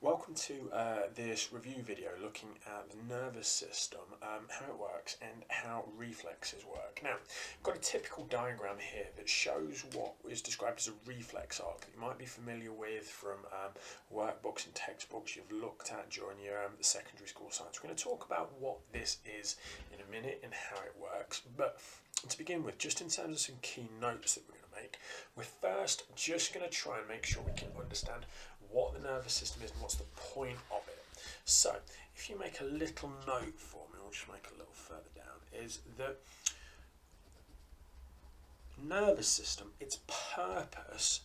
Welcome to this review video looking at the nervous system, how it works and how reflexes work. Now, I've got a typical diagram here that shows what is described as a reflex arc that you might be familiar with from workbooks and textbooks you've looked at during your secondary school science. We're going to talk about what this is in a minute and how it works, but to begin with, just in terms of some key notes that we're going to make, we're first just going to try and make sure we can understand what the nervous system is and what's the point of it. So, if you make a little note for me, I'll just make a little further down, is that nervous system, its purpose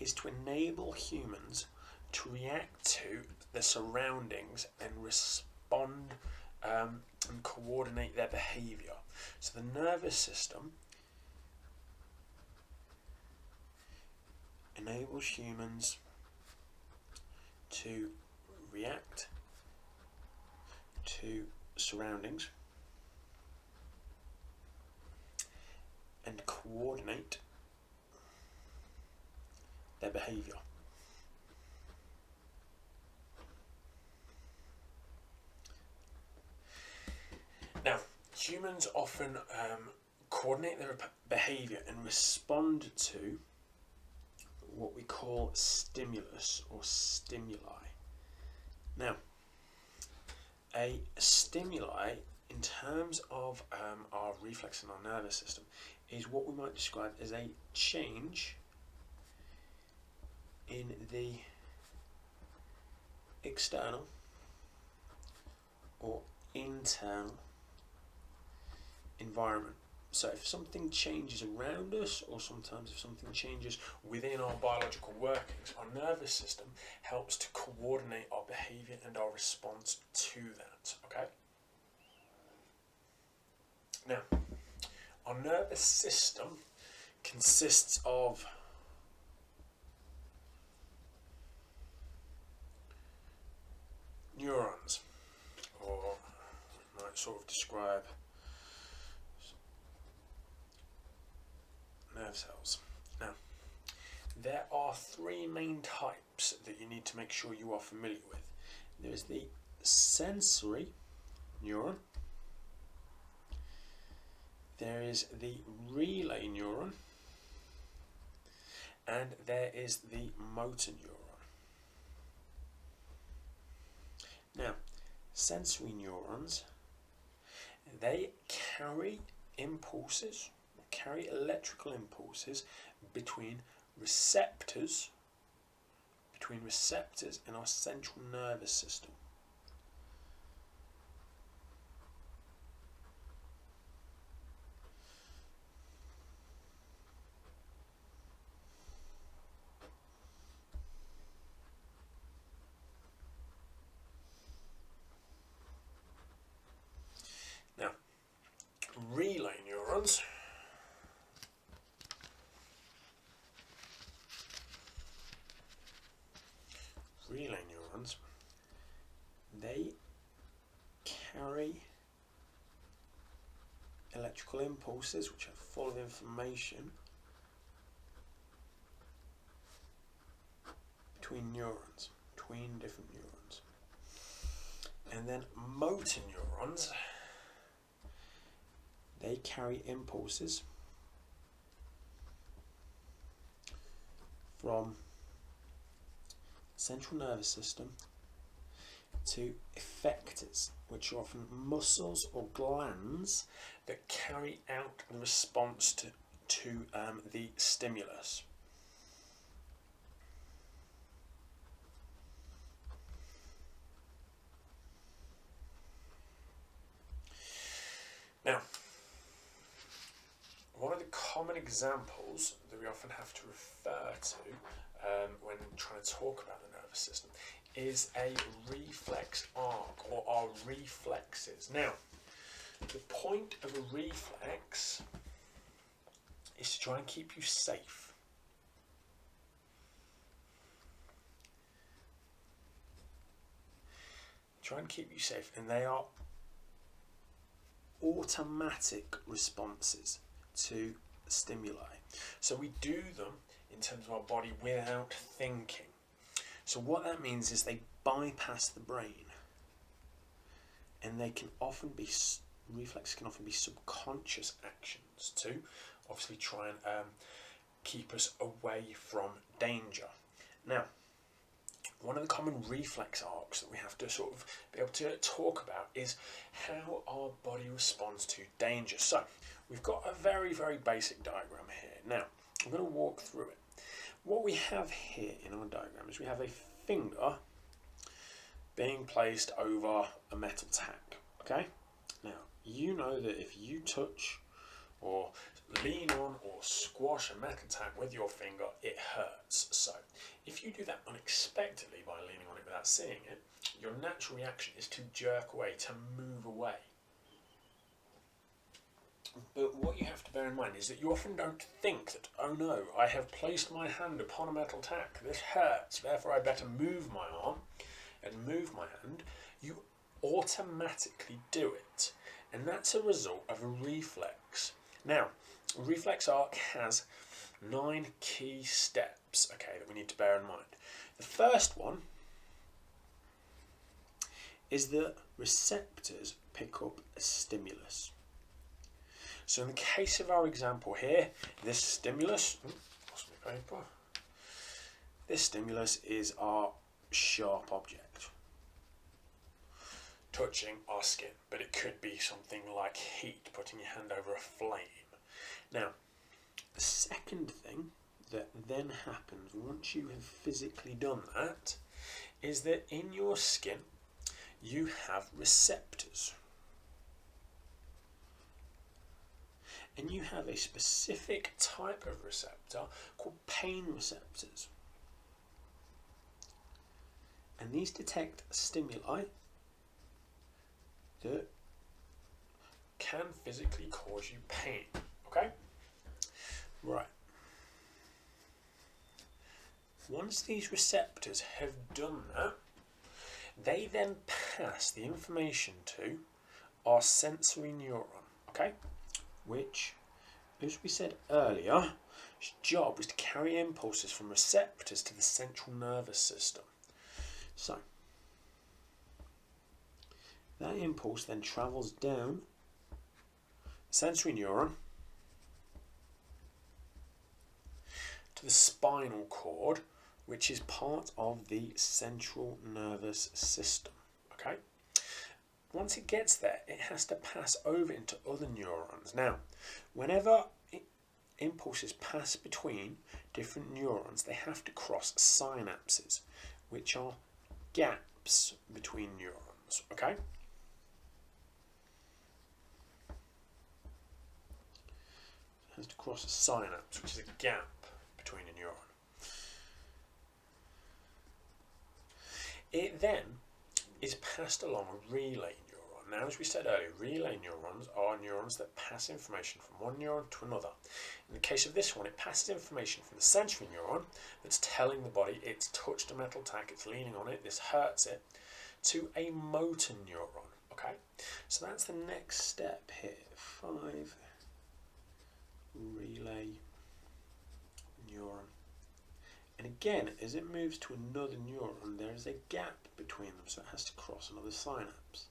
is to enable humans to react to the surroundings and respond and coordinate their behaviour. So the nervous system enables humans to react to surroundings and coordinate their behaviour. Now, humans often coordinate their behaviour and respond to what we call stimulus or stimuli. Now, a stimuli in terms of our reflex and our nervous system is what we might describe as a change in the external or internal environment. So if something changes around us, or sometimes if something changes within our biological workings, our nervous system helps to coordinate our behaviour and our response to that, okay? Now, our nervous system consists of neurons, or we might sort of describe nerve cells. Now, there are three main types that you need to make sure you are familiar with. There is the sensory neuron, there is the relay neuron, and there is the motor neuron. Now, sensory neurons, they carry impulses, carry electrical impulses between receptors in our central nervous system. Now, relay neurons they carry electrical impulses which are full of information between different neurons. And then motor neurons, they carry impulses from central nervous system to effectors, which are often muscles or glands that carry out the response to the stimulus. Now, one of the common examples that we often have to refer to when trying to talk about the nervous system is a reflex arc, or our reflexes. Now, the point of a reflex is to try and keep you safe. And they are automatic responses to stimuli. So we do them in terms of our body without thinking. So what that means is they bypass the brain, and they can often be, reflexes can often be subconscious actions to obviously try and keep us away from danger. Now, one of the common reflex arcs that we have to sort of be able to talk about is how our body responds to danger. So, we've got a very, very basic diagram here. Now, I'm going to walk through it. What we have here in our diagram is we have a finger being placed over a metal tack, okay? Now, you know that if you touch or lean on or squash a metal tack with your finger, it hurts. So, if you do that unexpectedly by leaning on it without seeing it, your natural reaction is to jerk away, to move away. But what you have to bear in mind is that you often don't think that, oh no, I have placed my hand upon a metal tack, this hurts, therefore I better move my arm and move my hand. You automatically do it, and that's a result of a reflex. Now, a reflex arc has 9 key steps, okay, that we need to bear in mind. The first one is that receptors pick up a stimulus. So in the case of our example here, this stimulus, lost my paper. This stimulus is our sharp object touching our skin, but it could be something like heat, putting your hand over a flame. Now, the second thing that then happens once you have physically done that is that in your skin you have receptors. And you have a specific type of receptor called pain receptors. And these detect stimuli that can physically cause you pain. Okay? Right. Once these receptors have done that, they then pass the information to our sensory neuron. Okay? Which, as we said earlier, its job was to carry impulses from receptors to the central nervous system. So, that impulse then travels down the sensory neuron to the spinal cord, which is part of the central nervous system. Okay? Once it gets there, it has to pass over into other neurons. Now, whenever impulses pass between different neurons, they have to cross synapses, which are gaps between neurons. Okay? It has to cross a synapse, which is a gap between a neuron. It then is passed along a relay neuron. Now, as we said earlier, relay neurons are neurons that pass information from one neuron to another. In the case of this one, it passes information from the sensory neuron that's telling the body it's touched a metal tack, it's leaning on it, this hurts it, to a motor neuron. Okay, so that's the next step here. 5, relay neuron. And again, as it moves to another neuron, there is a gap between them, so it has to cross another synapse.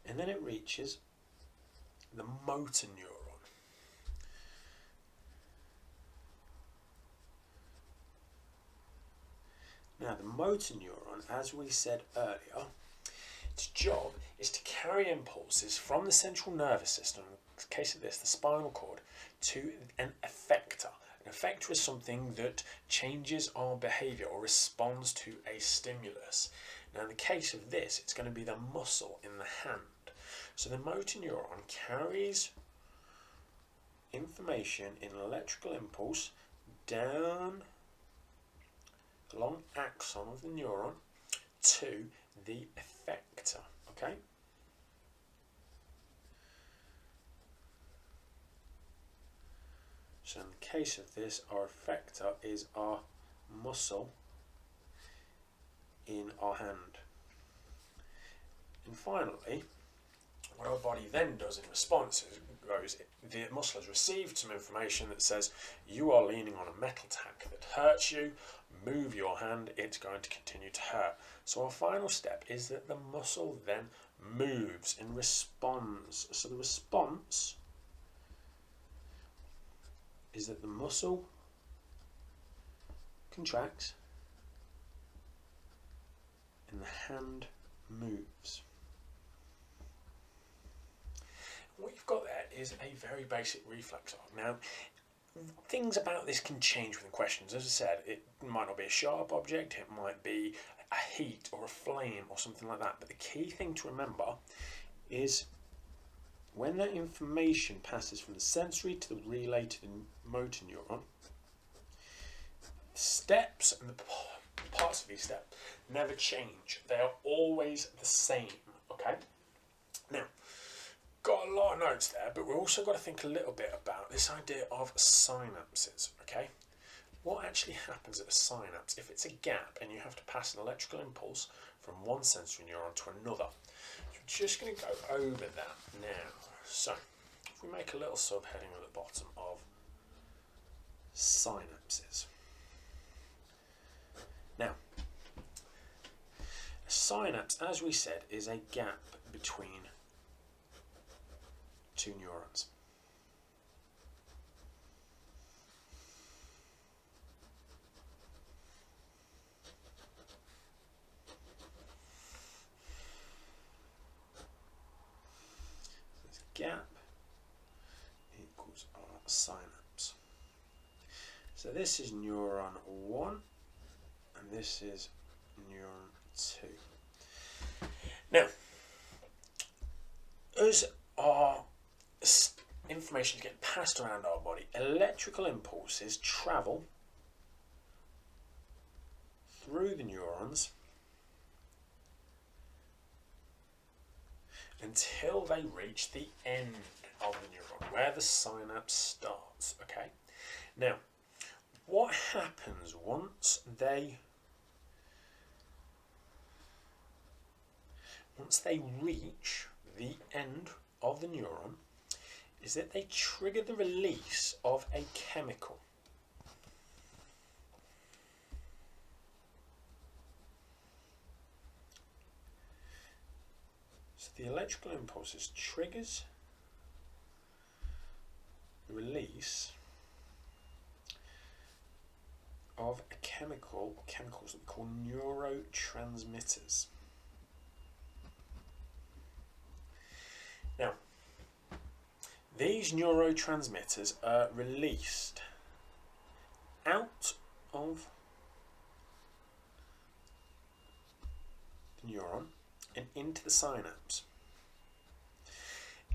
And then it reaches the motor neuron. Now, the motor neuron, as we said earlier, its job is to carry impulses from the central nervous system, in the case of this, the spinal cord, to an effector. An effector is something that changes our behaviour or responds to a stimulus. Now, in the case of this, it's going to be the muscle in the hand. So the motor neuron carries information in an electrical impulse down the long axon of the neuron to the effector. Okay? So in the case of this, our effector is our muscle in our hand. And finally, what our body then does in response is the muscle has received some information that says you are leaning on a metal tack that hurts you, move your hand, it's going to continue to hurt. So our final step is that the muscle then moves and responds. So the response is that the muscle contracts and the hand moves. What you've got there is a very basic reflex arc. Now, things about this can change within questions. As I said, it might not be a sharp object, it might be a heat or a flame or something like that. But the key thing to remember is when that information passes from the sensory to the relay to the motor neuron, steps and the parts of these steps never change. They are always the same, okay? Now, got a lot of notes there, but we've also got to think a little bit about this idea of synapses, okay? What actually happens at a synapse if it's a gap and you have to pass an electrical impulse from one sensory neuron to another? So we're just going to go over that now. So, if we make a little subheading at the bottom of synapses. Now, a synapse, as we said, is a gap between two neurons. This gap equals our synapse. So this is neuron 1 and this is neuron 2. Now, as our information gets passed around our body, electrical impulses travel through the neurons until they reach the end of the neuron, where the synapse starts, okay? Now, what happens once they reach the end of the neuron is that they trigger the release of a chemical. So the electrical impulses triggers the release of a chemicals that we call neurotransmitters. Now, these neurotransmitters are released out of the neuron and into the synapse.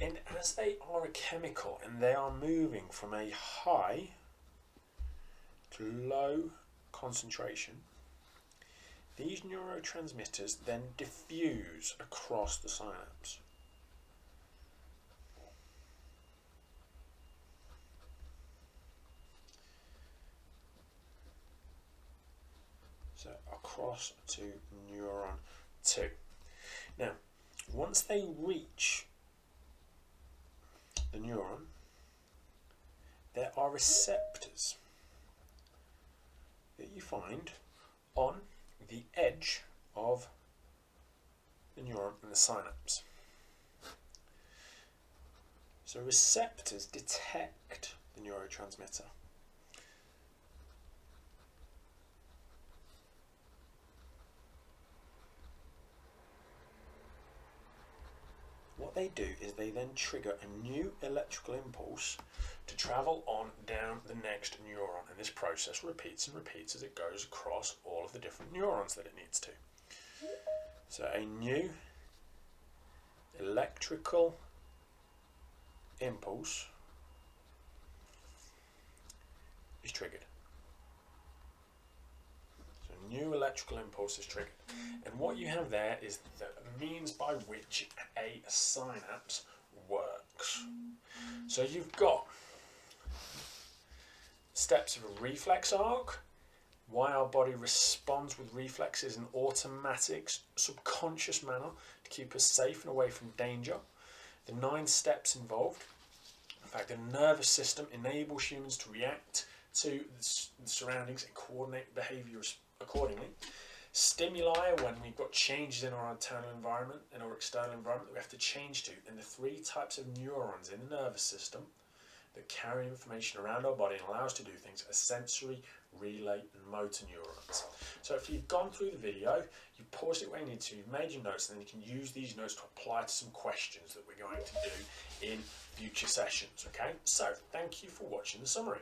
And as they are a chemical and they are moving from a high to low concentration, these neurotransmitters then diffuse across the synapse. So across to neuron 2. Now, once they reach the neuron, there are receptors that you find on the edge of the neuron and the synapse. So receptors detect the neurotransmitter. What they do is they then trigger a new electrical impulse to travel on down the next neuron, and this process repeats and repeats as it goes across all of the different neurons that it needs to. So a new electrical impulse is triggered. So a new electrical impulse is triggered. And what you have there is the means by which a synapse works. So you've got steps of a reflex arc, why our body responds with reflexes in automatic, subconscious manner to keep us safe and away from danger. The 9 steps involved. In fact, the nervous system enables humans to react to the surroundings and coordinate behaviour accordingly. Stimuli are when we've got changes in our internal environment and our external environment that we have to change to. And the three types of neurons in the nervous system that carry information around our body and allow us to do things are sensory, relay and motor neurons. So if you've gone through the video, you've paused it where you need to, you've made your notes, and then you can use these notes to apply to some questions that we're going to do in future sessions. Okay, so thank you for watching the summary.